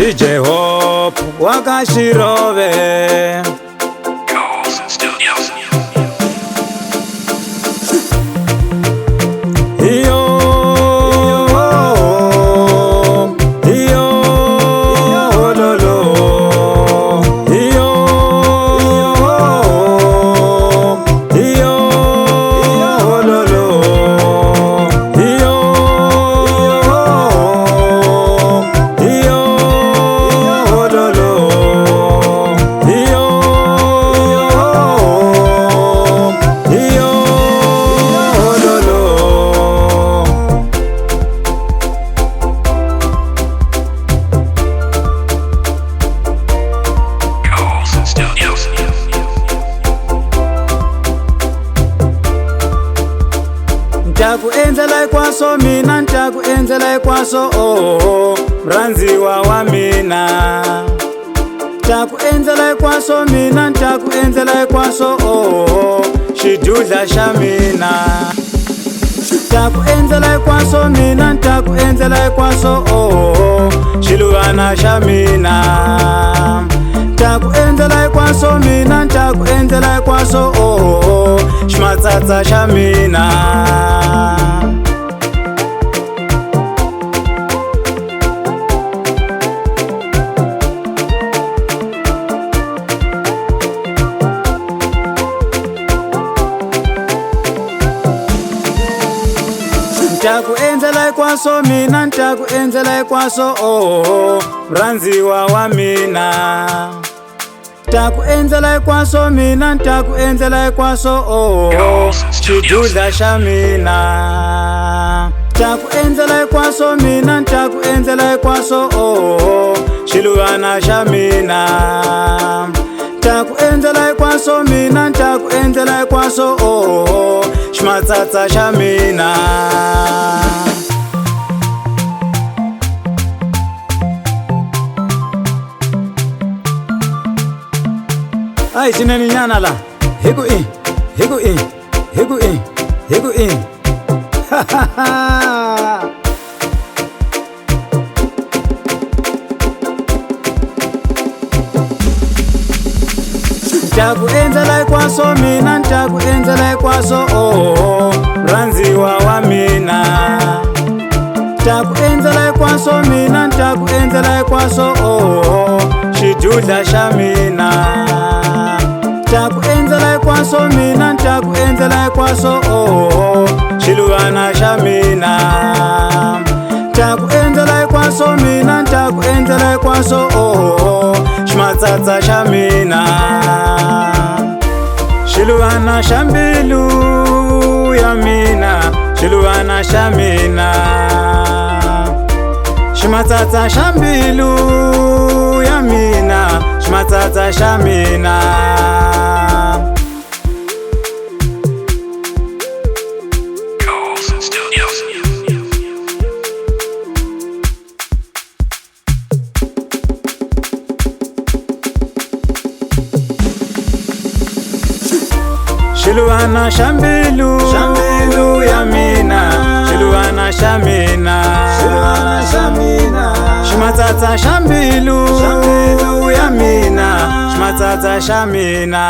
DJ Hope Wakashirove. Ntakuenzela kwaso mina, ntakuenzela kwaso mranziwa wa mina. Ntakuenzela kwaso mina, ntakuenzela kwaso xidudla xa mina. Ntakuenzela kwaso mina, ntakuenzela kwaso xiluvana xa mina. Ntakuenzela kwaso mina, ntakuenzela kwaso ximatsatsa xa mina. Ntakuenzela kwaso mina, ntakuenzela kwaso mranziwa wa mina. Ntakuenzela kwaso mina, ntakuenzela kwaso xidudla xa mina. Ntakuenzela kwaso mina, ntakuenzela kwaso xiluvana xa mina. Ntakuenzela kwaso mina, ntakuenzela kwaso ximatsatsa xa mina. Ai xinene nyana la hiku i Ntakuenzela kwaso mina, ntakuenzela kwaso mranziwa wa mina. Ntakuenzela kwaso mina, ntakuenzela kwaso xidudla xa mina. Ntakuenzela kwaso mina, ntakuenzela kwaso xiluvana xa mina. Ntakuenzela kwaso mina, ntakuenzela kwaso ximatsatsa xa mina. Xiluvana xa mbilu ya mina, xiluvana xa mina. Ximatsatsa xa mbilu ya mina, ximatsatsa xa mina. Xiluvana xa mbilu ya mina, xiluvana xa mina. Ximatsatsa xa mbilu ya mina, ximatsatsa xa mina.